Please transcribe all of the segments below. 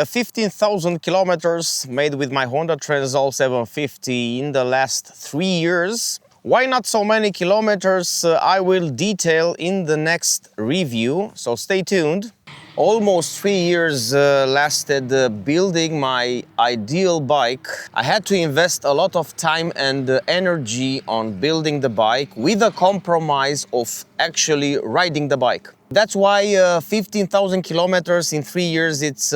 15,000 kilometers made with my Honda Transalp 750 in the last 3 years. Why not so many kilometers? I will detail in the next review, so stay tuned. Almost 3 years lasted building my ideal bike. I had to invest a lot of time and energy on building the bike with a compromise of actually riding the bike. That's why 15,000 kilometers in 3 years, it's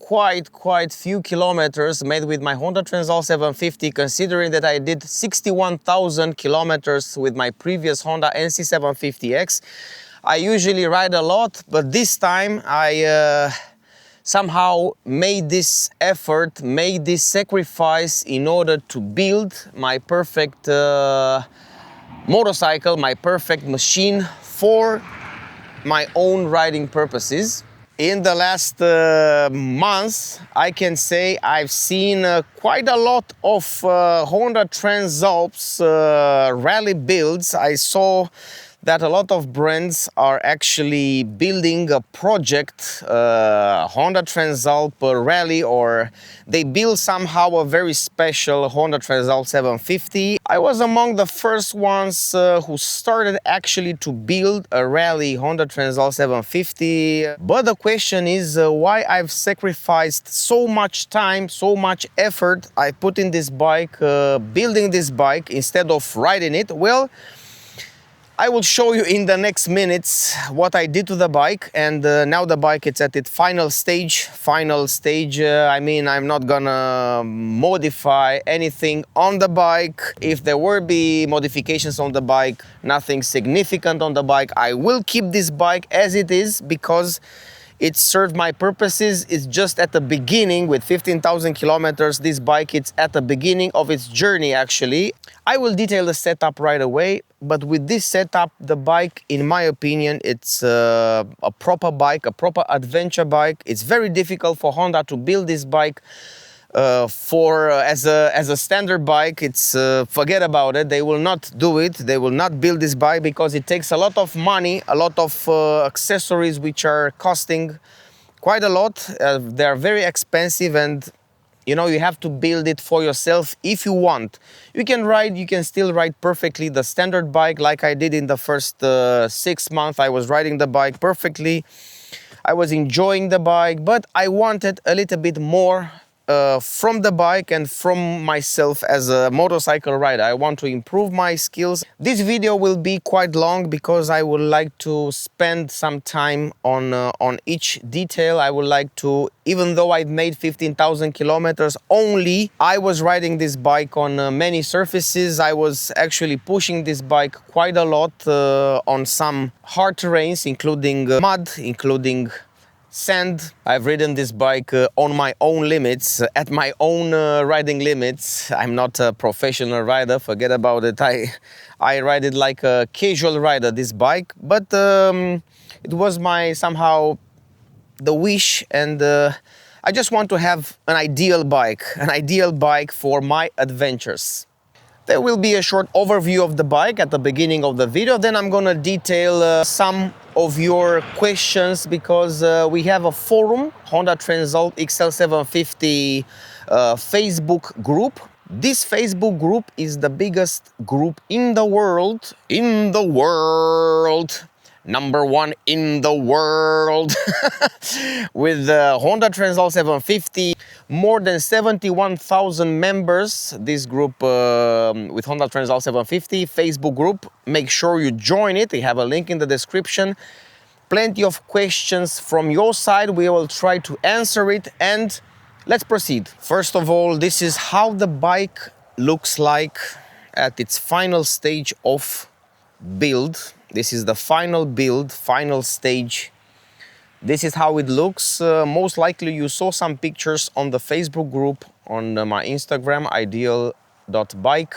quite few kilometers made with my Honda Transalp 750, considering that I did 61,000 kilometers with my previous Honda NC 750X. I usually ride a lot, but this time I somehow made this effort, made this sacrifice in order to build my perfect motorcycle, my perfect machine for my own riding purposes. In the last months, I can say I've seen quite a lot of Honda Transalps rally builds. I saw that a lot of brands are actually building a project, Honda Transalp Rally, or they build somehow a very special Honda Transalp 750. I was among the first ones who started actually to build a rally Honda Transalp 750. But the question is why I've sacrificed so much time, so much effort I put in this bike, building this bike instead of riding it. Well, I will show you in the next minutes what I did to the bike, and now the bike is at its final stage. I mean, I'm not gonna modify anything on the bike. If there will be modifications on the bike, nothing significant on the bike, I will keep this bike as it is because it served my purposes. It's just at the beginning with 15,000 kilometers. This bike, it's at the beginning of its journey actually. I will detail the setup right away, but with this setup, the bike, in my opinion, it's a proper bike, a proper adventure bike. It's very difficult for Honda to build this bike as a standard bike. It's forget about it. They will not do it. They will not build this bike because it takes a lot of money, a lot of accessories which are costing quite a lot. They are very expensive, and you know, you have to build it for yourself if you want. You can still ride perfectly the standard bike like I did in the first 6 months. I was riding the bike perfectly. I was enjoying the bike, but I wanted a little bit more from the bike and from myself as a motorcycle rider. I want to improve my skills. This video will be quite long because I would like to spend some time on each detail. I would like to, even though I've made 15,000 kilometers only, I was riding this bike on many surfaces. I was actually pushing this bike quite a lot on some hard terrains, including mud, including sand. I've ridden this bike on my own limits, at my own riding limits. I'm not a professional rider, forget about it. I ride it like a casual rider, this bike, but it was my somehow the wish, and I just want to have an ideal bike for my adventures. There will be a short overview of the bike at the beginning of the video. Then I'm gonna detail some of your questions because we have a forum, Honda Transalp XL750 Facebook group. This Facebook group is the biggest group in the world. #1 in the world with Honda Transalp 750. More than 71,000 members. This group with Honda Transalp 750 Facebook group. Make sure you join it. We have a link in the description. Plenty of questions from your side. We will try to answer it, and let's proceed. First of all, this is how the bike looks like at its final stage of build. This is the final build, final stage. This is how it looks. Most likely you saw some pictures on the Facebook group, on my Instagram, ideal.bike.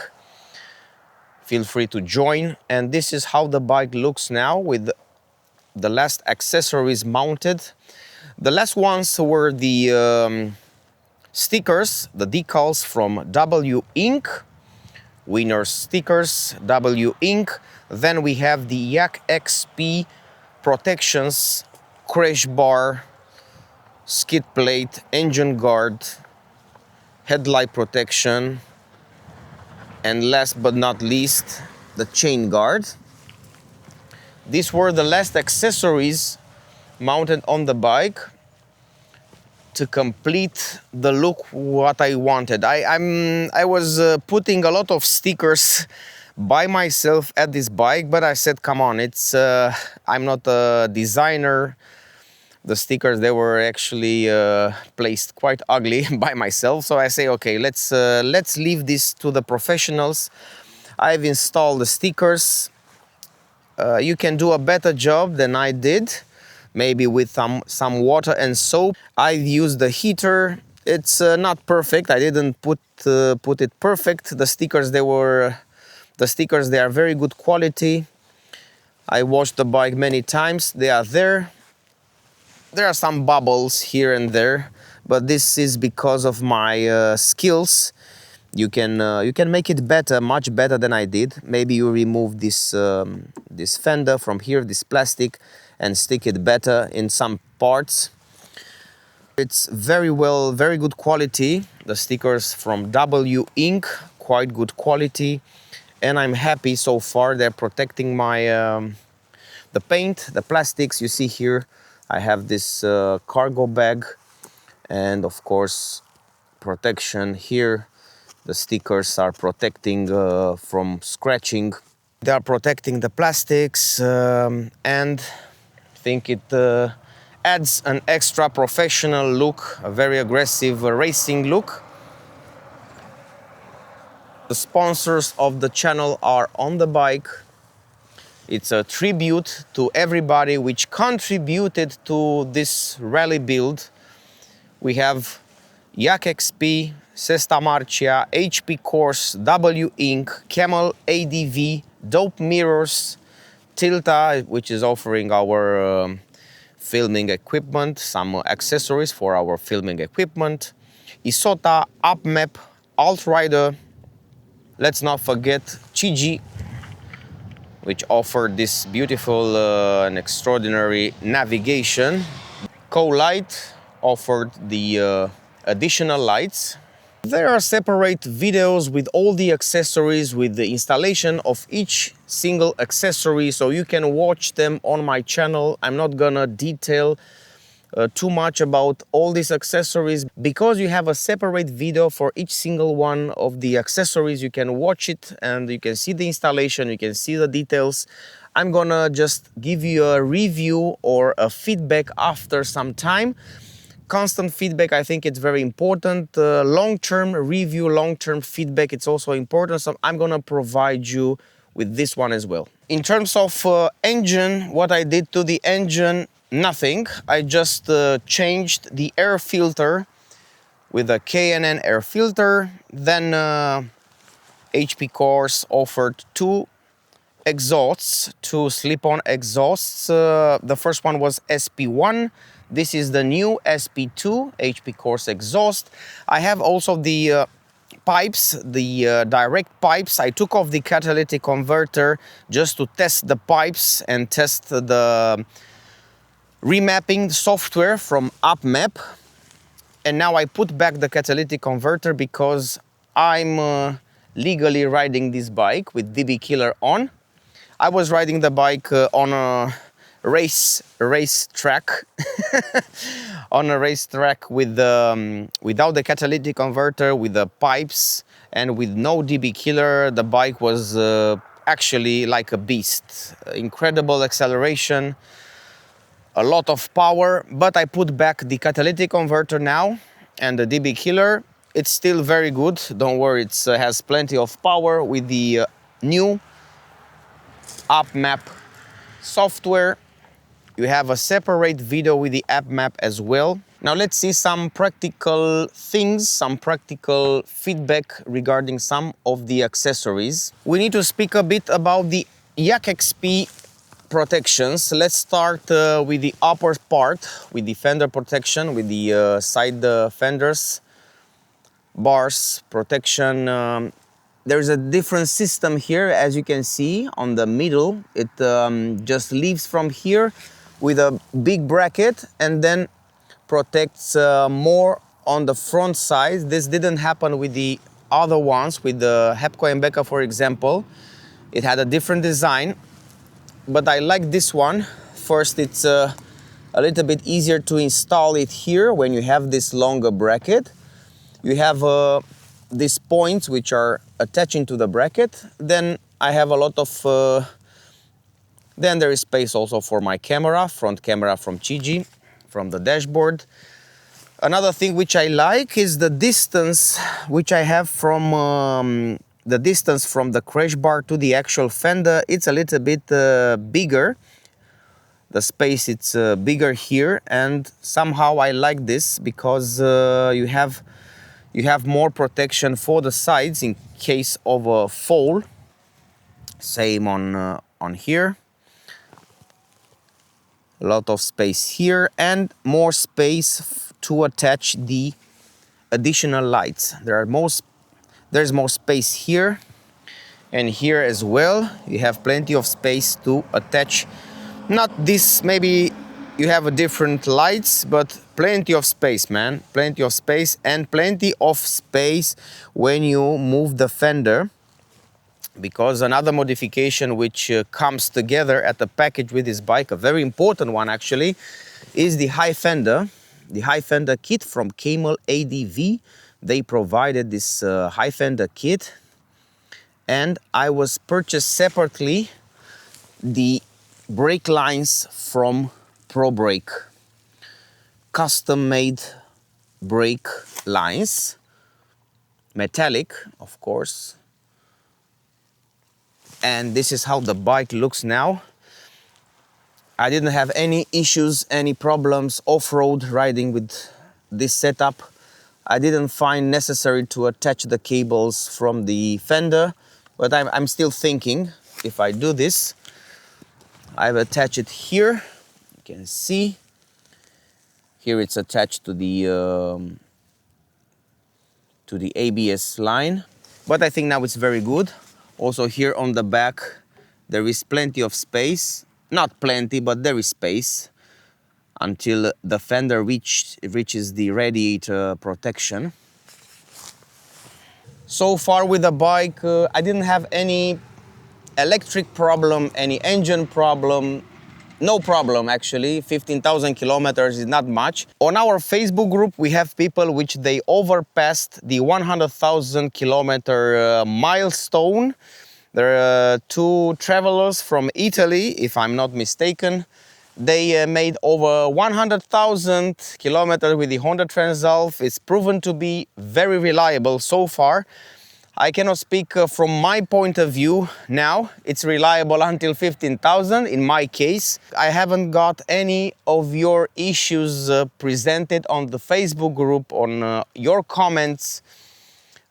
Feel free to join. And this is how the bike looks now with the last accessories mounted. The last ones were the stickers, the decals from W Ink. Winner stickers, W Ink. Then we have the Yak XP protections, crash bar, skid plate, engine guard, headlight protection, and last but not least, the chain guard. These were the last accessories mounted on the bike to complete the look what I wanted. I was putting a lot of stickers by myself at this bike, but I said, come on, it's I'm not a designer. The stickers, they were actually placed quite ugly by myself. So I say, okay, let's leave this to the professionals. I've installed the stickers. You can do a better job than I did, maybe with some water and soap. I've used the heater. It's not perfect. I didn't put it perfect. The stickers, they are very good quality. I washed the bike many times. They are there. There are some bubbles here and there, but this is because of my skills. You can make it better, much better than I did. Maybe you remove this this fender from here, this plastic, and stick it better in some parts. It's very good quality. The stickers from W Ink, quite good quality, and I'm happy so far. They're protecting my the paint, the plastics. You see here, I have this cargo bag, and of course, protection here. The stickers are protecting from scratching. They are protecting the plastics, and I think it adds an extra professional look, a very aggressive racing look. The sponsors of the channel are on the bike. It's a tribute to everybody which contributed to this rally build. We have Yak XP, Sesta Marcia, HP Course, W Ink, Camel ADV, Dope Mirrors, Tilta, which is offering our filming equipment, some accessories for our filming equipment, Isota, UpMap, Altrider. Let's not forget Chigi, which offered this beautiful and extraordinary navigation. Co-Light offered the additional lights. There are separate videos with all the accessories, with the installation of each single accessory, so you can watch them on my channel. I'm not gonna detail too much about all these accessories because you have a separate video for each single one of the accessories. You can watch it and you can see the installation, you can see the details. I'm gonna just give you a review or a feedback after some time. Constant feedback, I think it's very important. Long-term review, long-term feedback, it's also important. So I'm gonna provide you with this one as well. In terms of engine, what I did to the engine, nothing. I just changed the air filter with a K&N air filter. Then HP Course offered two exhausts, two slip-on exhausts. The first one was SP1. This is the new SP2 HP Course exhaust. I have also the pipes, the direct pipes. I took off the catalytic converter just to test the pipes and test the remapping software from UpMap. And now I put back the catalytic converter because I'm legally riding this bike with DB Killer on. I was riding the bike on a race track on a race track with without the catalytic converter, with the pipes and with no DB Killer. The bike was actually like a beast. Incredible acceleration, a lot of power, but I put back the catalytic converter now and the DB Killer. It's still very good, don't worry, it has plenty of power with the new UpMap software. You have a separate video with the UpMap as well. Now let's see some practical things, some practical feedback regarding some of the accessories. We need to speak a bit about the Yak XP protections. Let's start with the upper part, with the fender protection, with the side fenders, bars protection. There's a different system here, as you can see on the middle. It just leaves from here with a big bracket, and then protects more on the front side. This didn't happen with the other ones, with the Hepco and Becca, for example. It had a different design, but I like this one. First, it's a little bit easier to install it here when you have this longer bracket. You have these points which are attaching to the bracket. Then I have a lot of then there is space also for my camera, front camera from Chigi, from the dashboard. Another thing which I like is the distance which I have from the crash bar to the actual fender. It's a little bit bigger. The space, it's bigger here, and somehow I like this because you have more protection for the sides in case of a fall. Same on here. A lot of space here and more space to attach the additional lights. There's more space here and here as well. You have plenty of space to attach. Not this, maybe you have a different lights, but plenty of space, man. Plenty of space, and plenty of space when you move the fender. Because another modification which comes together at the package with this bike, a very important one actually, is the high fender. The high fender kit from Camel ADV. They provided this high fender kit, and I was purchased separately the brake lines from ProBrake. Custom made brake lines, metallic of course. And this is how the bike looks now. I didn't have any issues, any problems off-road riding with this setup. I didn't find necessary to attach the cables from the fender, but I'm still thinking if I do this. I've attached it here. You can see here it's attached to the ABS line, but I think now it's very good. Also here on the back there is plenty of space. Not plenty, but there is space until the fender reaches the radiator protection. So far with the bike, I didn't have any electric problem, any engine problem. No problem actually. 15,000 kilometers is not much. On our Facebook group we have people which they overpassed the 100,000 kilometer milestone. There are two travelers from Italy, if I'm not mistaken. They made over 100,000 kilometers with the Honda Transalp. It's proven to be very reliable so far. I cannot speak from my point of view now. It's reliable until 15,000 in my case. I haven't got any of your issues presented on the Facebook group, on your comments.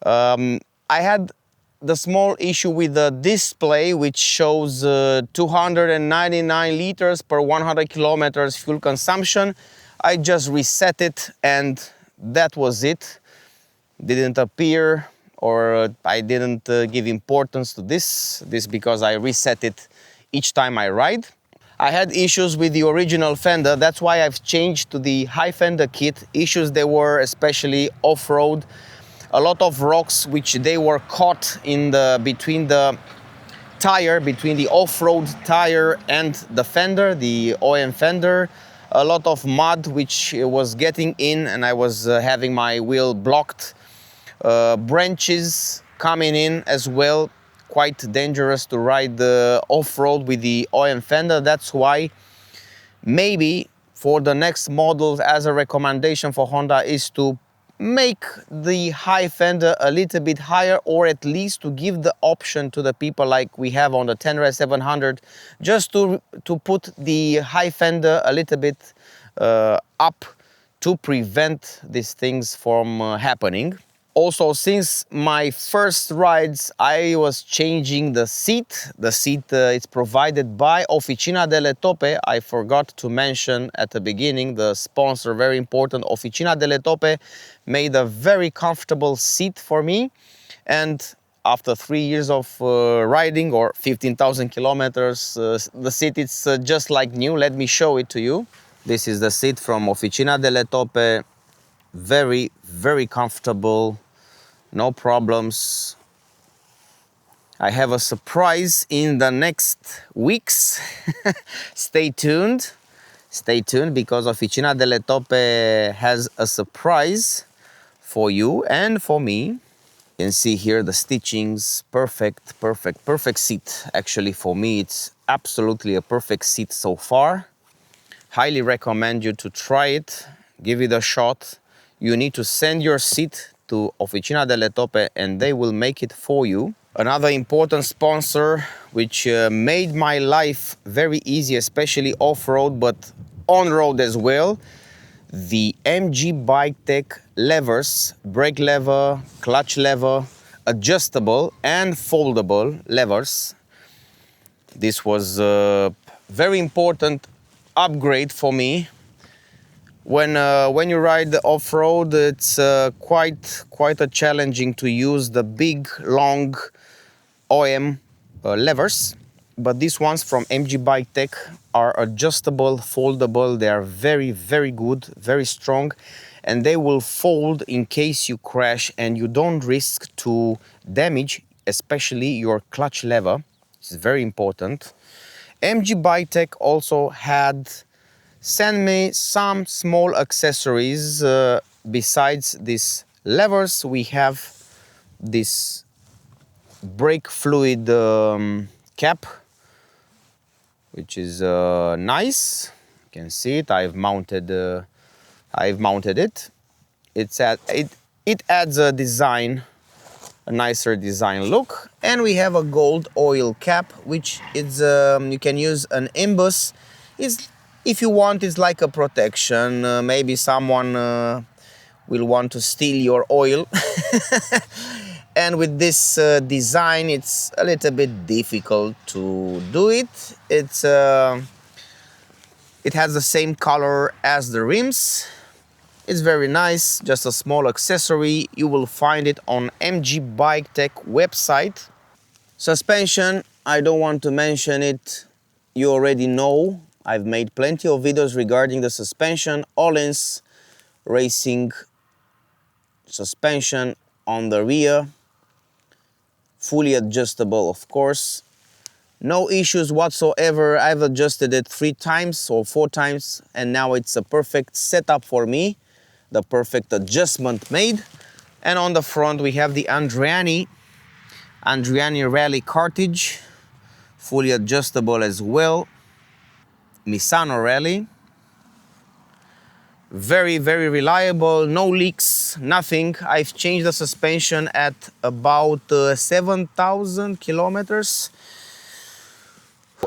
I had the small issue with the display, which shows 299 liters per 100 kilometers fuel consumption. I just reset it and that was it. Didn't appear, or I didn't give importance to this because I reset it each time I ride. I had issues with the original fender. That's why I've changed to the high fender kit. Issues there were especially off-road. A lot of rocks which they were caught in between the tire, between the off-road tire and the fender, the OM fender. A lot of mud which was getting in, and I was having my wheel blocked. Branches coming in as well. Quite dangerous to ride off-road with the OM fender. That's why maybe for the next models, as a recommendation for Honda, is to make the high fender a little bit higher, or at least to give the option to the people like we have on the TYRES 700, just to put the high fender a little bit up to prevent these things from happening. Also, since my first rides, I was changing the seat. The seat is provided by Oficina delle Tope. I forgot to mention at the beginning, the sponsor, very important. Oficina delle Tope made a very comfortable seat for me. And after 3 years of riding, or 15,000 kilometers, the seat is just like new. Let me show it to you. This is the seat from Oficina delle Tope. Very, very comfortable, no problems. I have a surprise in the next weeks. Stay tuned. Stay tuned, because Oficina delle Tope has a surprise for you and for me. You can see here the stitchings, perfect seat. Actually, for me, it's absolutely a perfect seat so far. Highly recommend you to try it, give it a shot. You need to send your seat to Oficina delle Tope and they will make it for you. Another important sponsor which made my life very easy, especially off-road, but on-road as well. The MG Bike Tech levers, brake lever, clutch lever, adjustable and foldable levers. This was a very important upgrade for me. When you ride off-road, it's quite a challenging to use the big, long OM levers. But these ones from MG Bike Tech are adjustable, foldable. They are very, very good, very strong, and they will fold in case you crash and you don't risk to damage, especially your clutch lever. It's very important. MG Bike Tech also had sent me some small accessories. Besides these levers, we have this brake fluid cap, which is nice. You can see it. I've mounted it. It adds a design, a nicer design look. And we have a gold oil cap, which is you can use an imbus. If you want, it's like a protection. Maybe someone will want to steal your oil. And with this design, it's a little bit difficult to do it. It has the same color as the rims. It's very nice, just a small accessory. You will find it on MG Bike Tech website. Suspension, I don't want to mention it. You already know. I've made plenty of videos regarding the suspension. Öhlins racing suspension on the rear. Fully adjustable, of course. No issues whatsoever. I've adjusted it 3 times or 4 times, and now it's a perfect setup for me. The perfect adjustment made. And on the front we have the Andriani Rally cartridge, fully adjustable as well. Misano Rally. Very, very reliable, no leaks, nothing. I've changed the suspension at about 7,000 kilometers.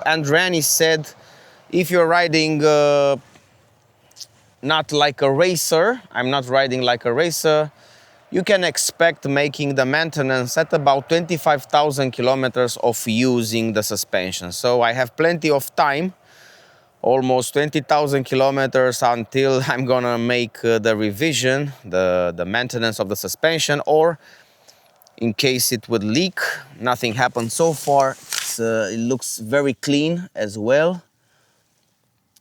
Andriani said, if you're riding not like a racer, I'm not riding like a racer, you can expect making the maintenance at about 25,000 kilometers of using the suspension. So I have plenty of time, almost 20,000 kilometers, until I'm gonna make the revision, the maintenance of the suspension, or in case it would leak. Nothing happened so far. It looks very clean as well.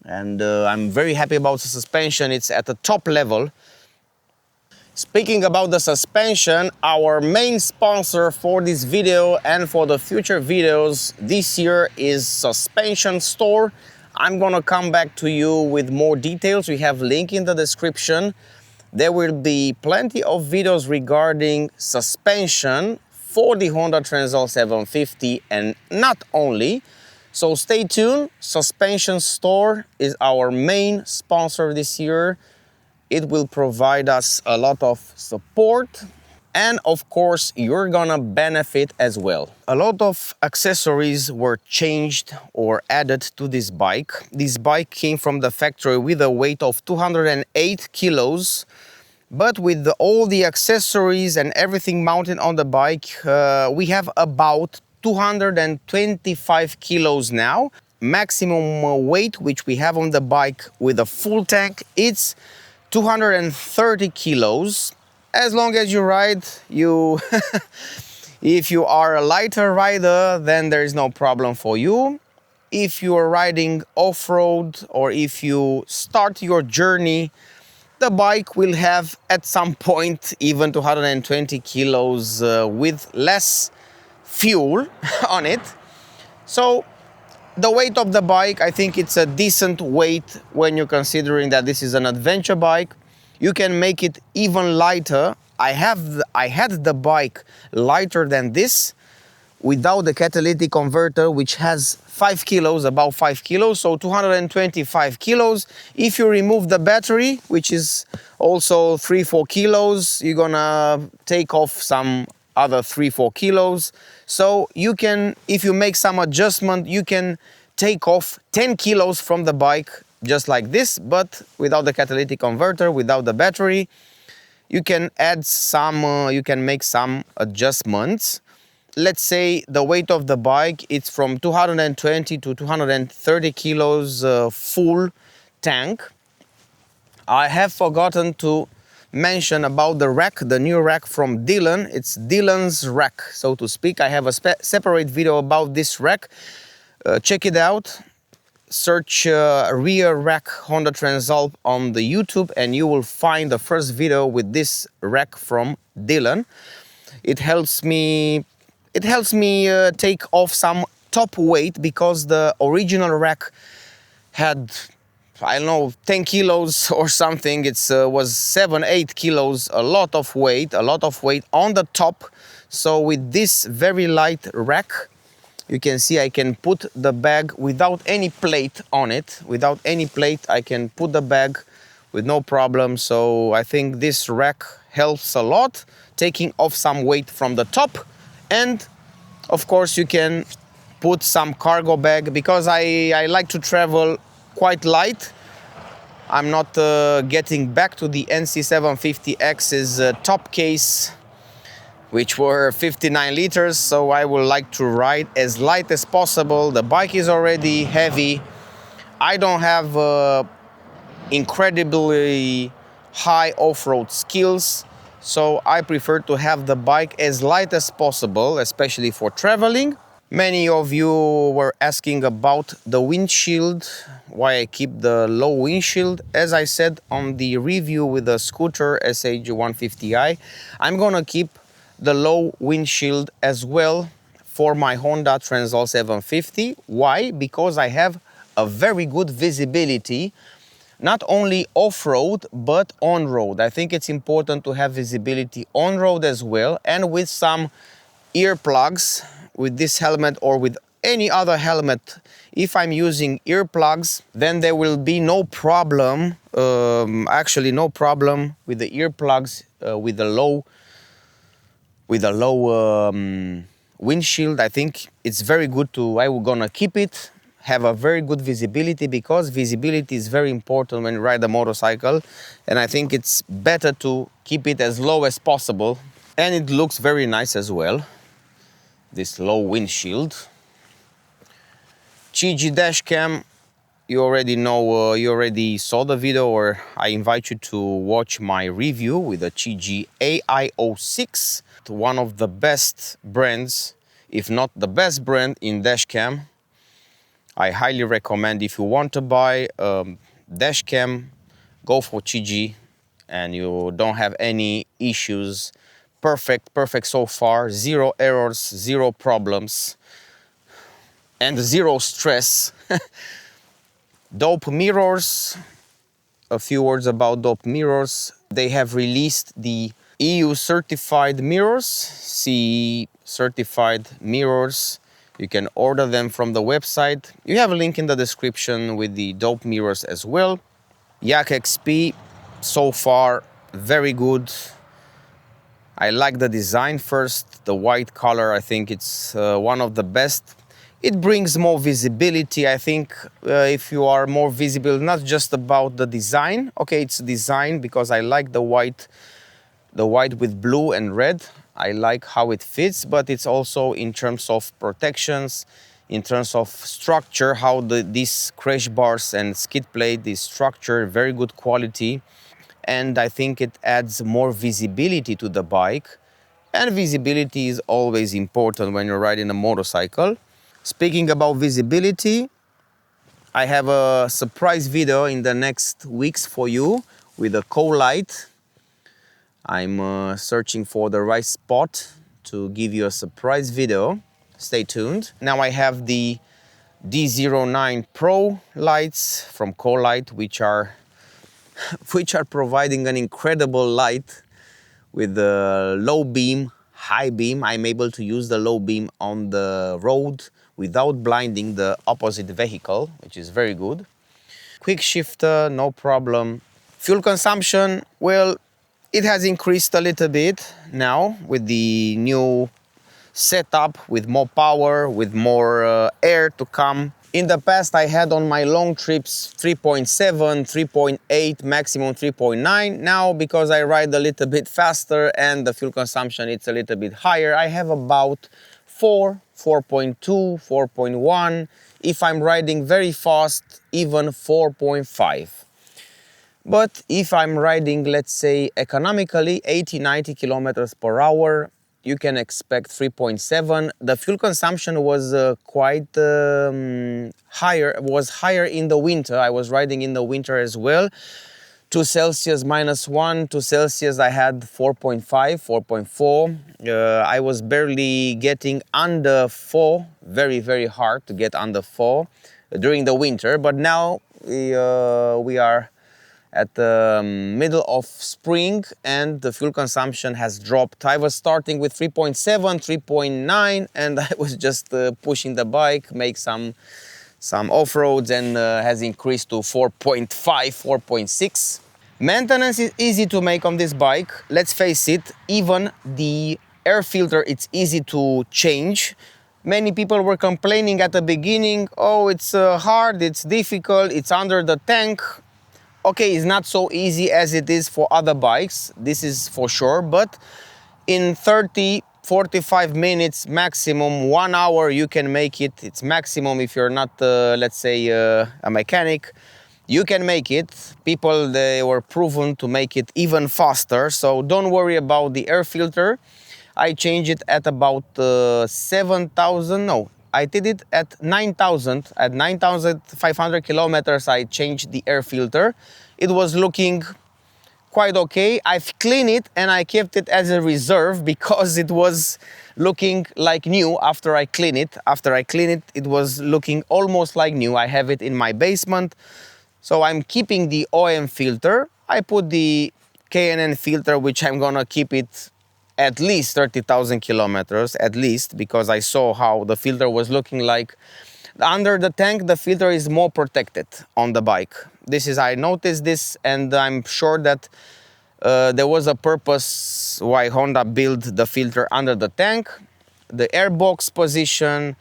And I'm very happy about the suspension. It's at the top level. Speaking about the suspension, our main sponsor for this video and for the future videos this year is Suspension Store. I'm gonna come back to you with more details. We have a link in the description. There will be plenty of videos regarding suspension for the Honda Transalp 750 and not only. So stay tuned. Suspension Store is our main sponsor this year. It will provide us a lot of support, and of course you're gonna benefit as well. A lot of accessories were changed or added to this bike. This bike came from the factory with a weight of 208 kilos, but with all the accessories and everything mounted on the bike, we have about 225 kilos now. Maximum weight which we have on the bike with a full tank, it's 230 kilos. As long as you ride, if you are a lighter rider, then there is no problem for you. if you are riding off-road or if you start your journey, the bike will have at some point even 220 kilos with less fuel on it. So the weight of the bike, I think it's a decent weight when you're considering that this is an adventure bike. You can make it even lighter. I had the bike lighter than this without the catalytic converter, which has 5 kilos, about 5 kilos, so 225 kilos. If you remove the battery, which is also 3-4 kilos, you're gonna take off some other 3-4 kilos. So you can, if you make some adjustment, you can take off 10 kilos from the bike just like this, but without the catalytic converter, without the battery. You can add some, you can make some adjustments. Let's say the weight of the bike, it's from 220 to 230 kilos full tank. I have forgotten to mention about the rack, the new rack from Dylan. It's Dylan's rack, so to speak. I have a separate video about this rack. Check it out. Search rear rack Honda Transalp on the YouTube and you will find the first video with this rack from Dylan. It helps me take off some top weight because the original rack had, I don't know, 10 kilos or something. It was 7-8 kilos, a lot of weight on the top. So with this very light rack, you can see I can put the bag without any plate on it. Without any plate, I can put the bag with no problem. So I think this rack helps a lot, taking off some weight from the top. And of course you can put some cargo bag because I like to travel quite light. I'm not getting back to the NC750X's top case, which were 59 liters, so I would like to ride as light as possible. The bike is already heavy. I don't have incredibly high off-road skills, so I prefer to have the bike as light as possible, especially for traveling. Many of you were asking about the windshield, why I keep the low windshield. As I said on the review with the scooter SH150i, I'm gonna keep the low windshield as well for my Honda Transalp 750. Why? Because I have a very good visibility, not only off-road but on-road. I think it's important to have visibility on-road as well, and with some earplugs, with this helmet or with any other helmet, if I'm using earplugs, then there will be no problem, actually no problem with the earplugs with the low windshield. I think it's very good to, I'm gonna keep it, have a very good visibility, because visibility is very important when you ride a motorcycle, and I think it's better to keep it as low as possible. And it looks very nice as well, this low windshield. CG dash cam, you already know, you already saw the video, or I invite you to watch my review with the CG AI06, one of the best brands, if not the best brand in dashcam. I highly recommend, if you want to buy dashcam, go for CG and you don't have any issues. Perfect so far, zero errors, zero problems, and zero stress. Dope mirrors, a few words about Dope mirrors. They have released the EU certified mirrors, CE certified mirrors. You can order them from the website. You have a link in the description with the Dope mirrors as well. Yak XP, so far, very good. I like the design first, the white color. I think it's one of the best. It brings more visibility. I think if you are more visible, not just about the design. Okay, it's design because I like the white with blue and red. I like how it fits, but it's also in terms of protections, in terms of structure, how these crash bars and skid plate is structured, very good quality. And I think it adds more visibility to the bike. And visibility is always important when you're riding a motorcycle. Speaking about visibility, I have a surprise video in the next weeks for you with a co-light. I'm searching for the right spot to give you a surprise video. Stay tuned. Now I have the D09 Pro lights from co-light, which are providing an incredible light with the low beam, high beam. I'm able to use the low beam on the road without blinding the opposite vehicle, which is very good. Quick shifter, no problem. Fuel consumption, well, it has increased a little bit now with the new setup, with more power, with more air to come. In the past, I had on my long trips 3.7, 3.8, maximum 3.9. Now, because I ride a little bit faster and the fuel consumption it's a little bit higher, I have about 4, 4.2, 4.1. If I'm riding very fast, even 4.5. But if I'm riding, let's say, economically, 80, 90 kilometers per hour, you can expect 3.7. The fuel consumption was quite higher, was higher in the winter. I was riding in the winter as well. 2 Celsius -1, 2 Celsius I had 4.5, 4.4. I was barely getting under 4, very, very hard to get under 4 during the winter. But now we are at the middle of spring and the fuel consumption has dropped. I was starting with 3.7, 3.9 and I was just pushing the bike, make some off-roads and has increased to 4.5, 4.6. Maintenance is easy to make on this bike. Let's face it, even the air filter, it's easy to change. Many people were complaining at the beginning, oh, it's hard, it's difficult, it's under the tank. Okay, it's not so easy as it is for other bikes, this is for sure, but in 30, 45 minutes, maximum 1 hour, you can make it. It's maximum if you're not, let's say, a mechanic. You can make it. People, they were proven to make it even faster, so don't worry about the air filter. I changed it at about 7,000, no, I did it at 9,000. At 9,500 kilometers, I changed the air filter. It was looking quite okay. I've cleaned it and I kept it as a reserve because it was looking like new after I cleaned it. After I cleaned it, it was looking almost like new. I have it in my basement. So I'm keeping the OM filter. I put the K&N filter, which I'm gonna keep it at least 30,000 kilometers, at least, because I saw how the filter was looking like. Under the tank, the filter is more protected on the bike. I noticed this, and I'm sure that there was a purpose why Honda built the filter under the tank. The airbox position,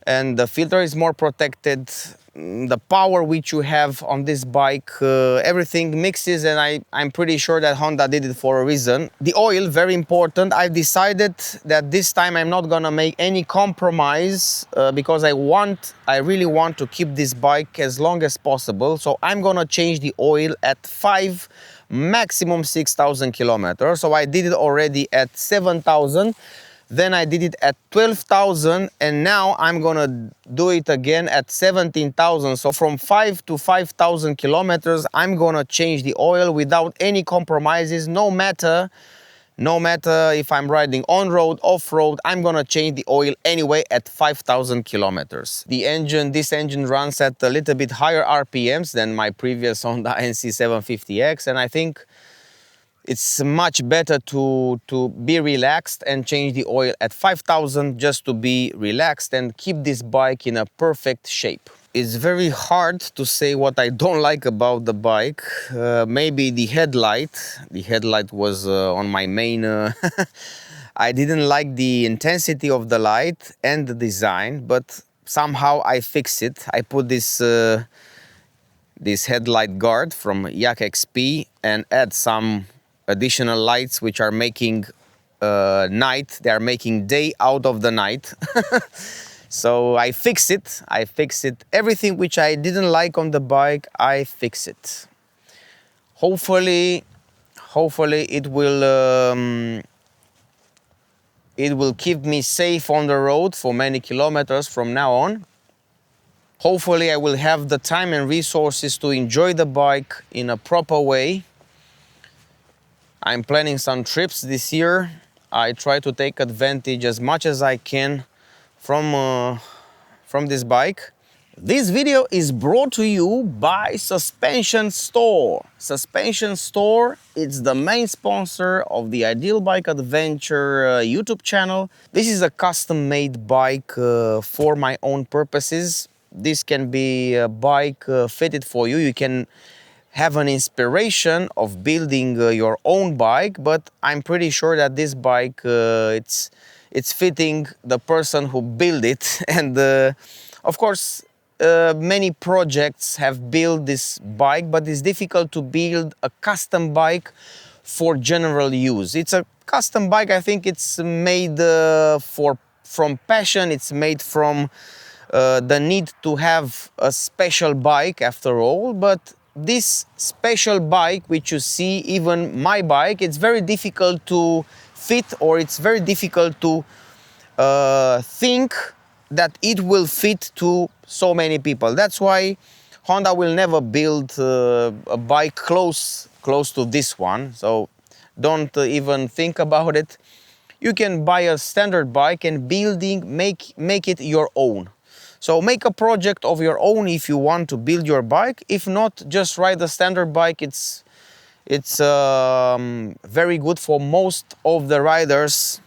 and the filter is more protected. The power which you have on this bike, everything mixes, and I'm pretty sure that Honda did it for a reason. The oil, very important. I've decided that this time I'm not gonna make any compromise because I really want to keep this bike as long as possible. So I'm gonna change the oil at 5, maximum 6,000 kilometers. So I did it already at 7,000. Then I did it at 12,000 and now I'm gonna do it again at 17,000. So from 5 to 5,000 kilometers, I'm gonna change the oil without any compromises, no matter if I'm riding on-road, off-road, I'm gonna change the oil anyway at 5,000 kilometers. This engine runs at a little bit higher RPMs than my previous Honda NC750X, and I think it's much better to be relaxed and change the oil at 5,000 just to be relaxed and keep this bike in a perfect shape. It's very hard to say what I don't like about the bike. Maybe the headlight. The headlight was on my main... I didn't like the intensity of the light and the design, but somehow I fixed it. I put this headlight guard from Yak XP and add some additional lights which are making night, they are making day out of the night. So I fix it. Everything which I didn't like on the bike, I fix it. Hopefully it will keep me safe on the road for many kilometers from now on. Hopefully I will have the time and resources to enjoy the bike in a proper way. I'm planning some trips this year. I try to take advantage as much as I can from this bike. This video is brought to you by Suspension Store. Suspension Store is the main sponsor of the Ideal Bike Adventure YouTube channel. This is a custom-made bike for my own purposes. This can be a bike fitted for you. You can have an inspiration of building your own bike, but I'm pretty sure that this bike it's fitting the person who built it. And of course, many projects have built this bike, but it's difficult to build a custom bike for general use. It's a custom bike. I think it's made from passion. It's made from the need to have a special bike after all. But this special bike, which you see, even my bike, it's very difficult to fit, or it's very difficult to think that it will fit to so many people. That's why Honda will never build a bike close to this one. So don't even think about it. You can buy a standard bike and make it your own. So make a project of your own if you want to build your bike. If not, just ride the standard bike. It's very good for most of the riders.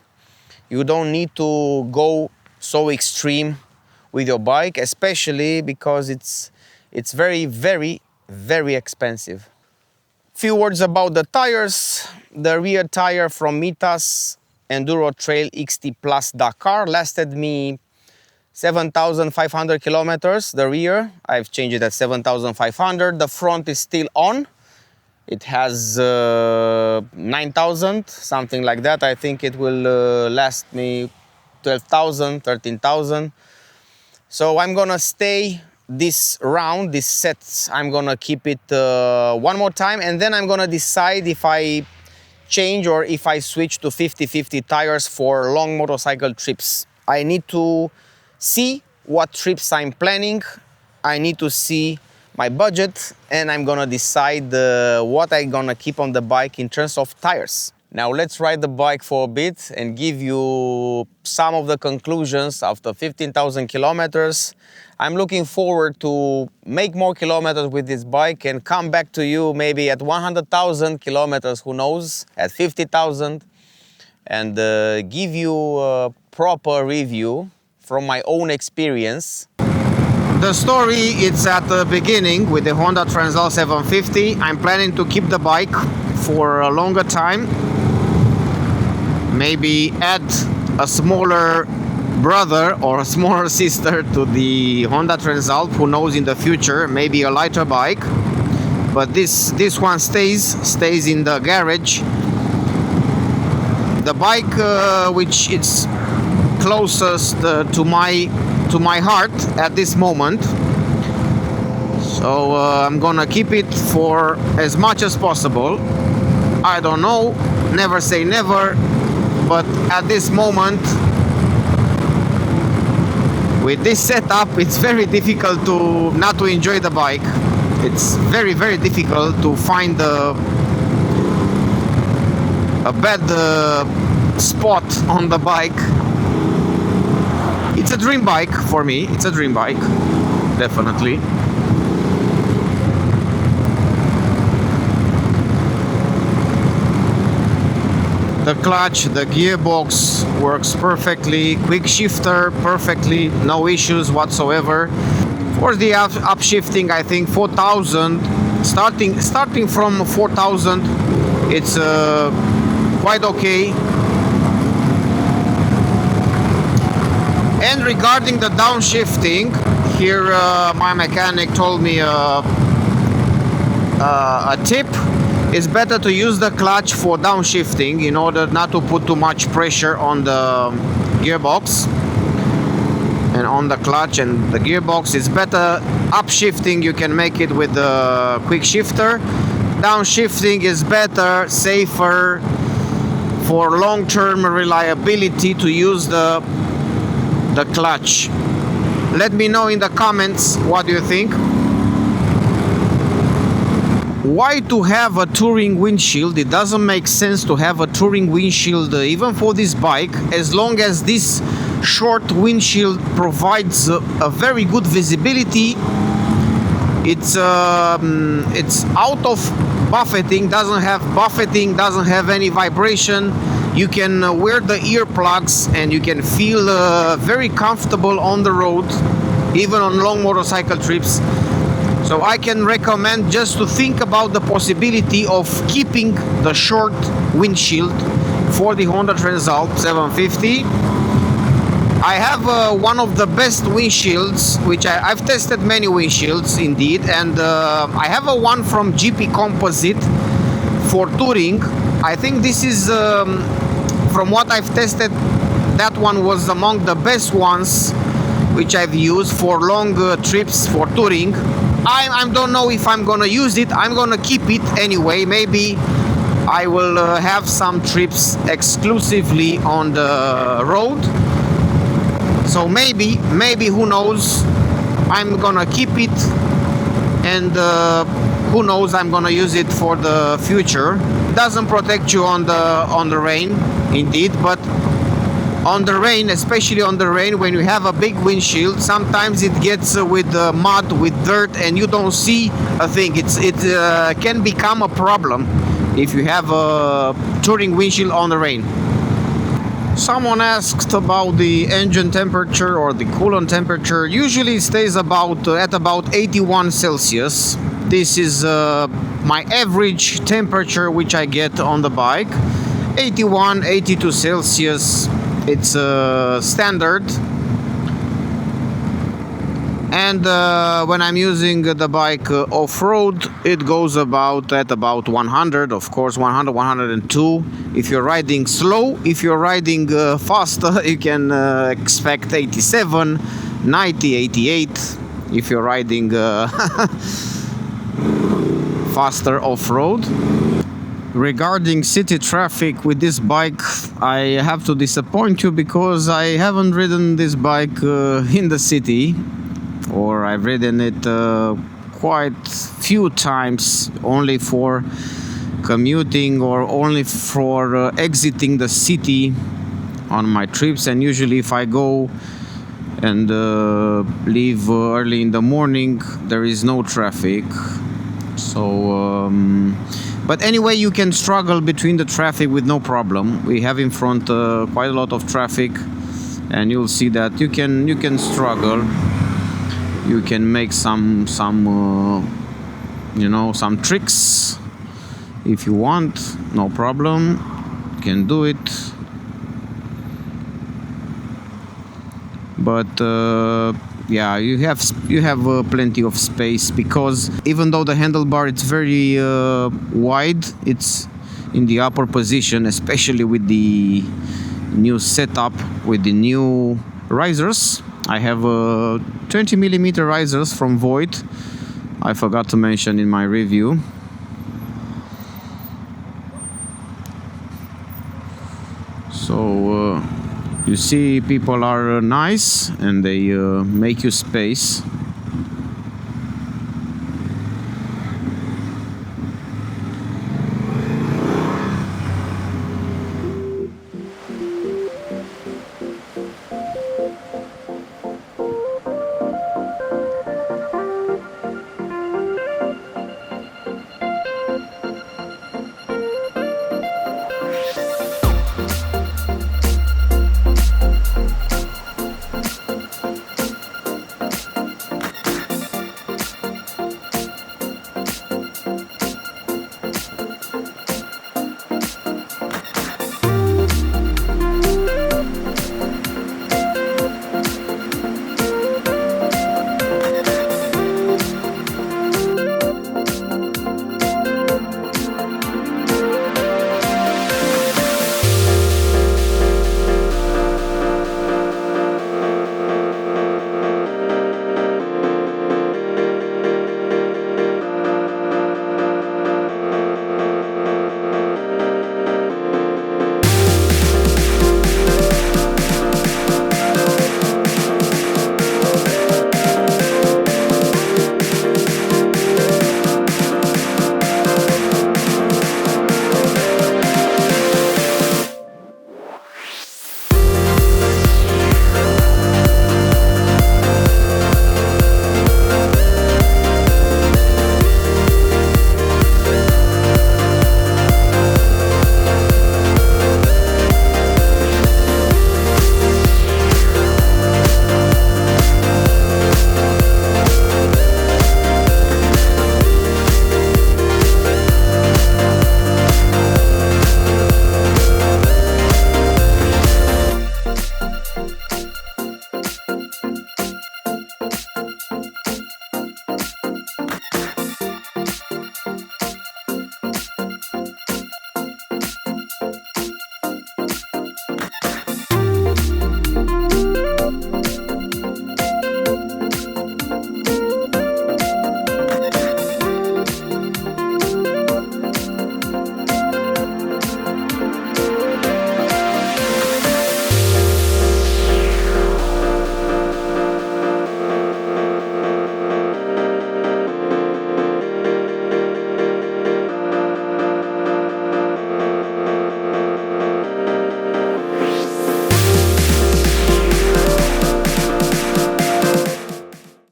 You don't need to go so extreme with your bike, especially because it's very, very, very expensive. Few words about the tires. The rear tire from Mitas Enduro Trail XT Plus Dakar lasted me 7,500 kilometers. The rear, I've changed it at 7,500. The front is still on. It has 9,000, something like that. I think it will last me 12,000, 13,000. So I'm gonna stay this round, this set, I'm gonna keep it one more time, and then I'm gonna decide if I change or if I switch to 50-50 tires for long motorcycle trips. I need to see what trips I'm planning. I need to see my budget, and I'm gonna decide what I'm gonna keep on the bike in terms of tires. Now let's ride the bike for a bit and give you some of the conclusions after 15,000 kilometers. I'm looking forward to make more kilometers with this bike and come back to you maybe at 100,000 kilometers, who knows, at 50,000, and give you a proper review from my own experience. The story is at the beginning with the Honda Transalp 750. I'm planning to keep the bike for a longer time. Maybe add a smaller brother or a smaller sister to the Honda Transalp, who knows, in the future, maybe a lighter bike. But this one stays in the garage. The bike which is closest to my heart at this moment. So I'm gonna keep it for as much as possible. I don't know, never say never, but at this moment, with this setup, it's very difficult not to enjoy the bike. It's very, very difficult to find a bad spot on the bike. It's a dream bike for me. It's a dream bike, definitely. The clutch, the gearbox works perfectly, quick shifter perfectly, no issues whatsoever. For the upshifting, I think 4,000, starting from 4,000, it's quite okay. And regarding the downshifting, here my mechanic told me a tip. It's better to use the clutch for downshifting in order not to put too much pressure on the gearbox and on the clutch and the gearbox. It's better upshifting, you can make it with the quick shifter. Downshifting is better, safer, for long-term reliability to use the clutch. Let me know in the comments what do you think. Why to have a touring windshield? It doesn't make sense to have a touring windshield even for this bike, as long as this short windshield provides a very good visibility. It's out of buffeting, doesn't have buffeting, doesn't have any vibration. You can wear the earplugs and you can feel very comfortable on the road, even on long motorcycle trips. So I can recommend just to think about the possibility of keeping the short windshield for the Honda Transalp 750. I have one of the best windshields, which I've tested many windshields indeed, and I have a one from GP Composite for touring. I think this is, from what I've tested, that one was among the best ones which I've used for long trips for touring. I don't know if I'm gonna use it. I'm gonna keep it anyway. Maybe I will have some trips exclusively on the road. So maybe who knows, I'm gonna keep it, and who knows, I'm gonna use it for the future. It doesn't protect you on the rain, indeed, but on the rain, especially on the rain, when you have a big windshield, sometimes it gets with mud, with dirt, and you don't see a thing. It can become a problem if you have a touring windshield on the rain. Someone asked about the engine temperature or the coolant temperature. Usually it stays at about 81 Celsius. This is my average temperature which I get on the bike. 81, 82 Celsius. It's standard. And when I'm using the bike off-road, it goes at about 100, of course, 100, 102. If you're riding slow, if you're riding faster, you can expect 87, 90, 88. If you're riding faster off-road. Regarding city traffic with this bike, I have to disappoint you because I haven't ridden this bike in the city. Or I've ridden it quite few times, only for commuting or only for exiting the city on my trips. And usually if I go and leave early in the morning, there is no traffic. So but anyway, you can struggle between the traffic with no problem. We have in front quite a lot of traffic, and you'll see that you can struggle. You can make some you know, some tricks if you want, no problem. You can do it. But yeah, you have plenty of space, because even though the handlebar it's very wide, it's in the upper position, especially with the new setup with the new risers. I have 20mm risers from Voigt. I forgot to mention in my review. So you see, people are nice and they make you space.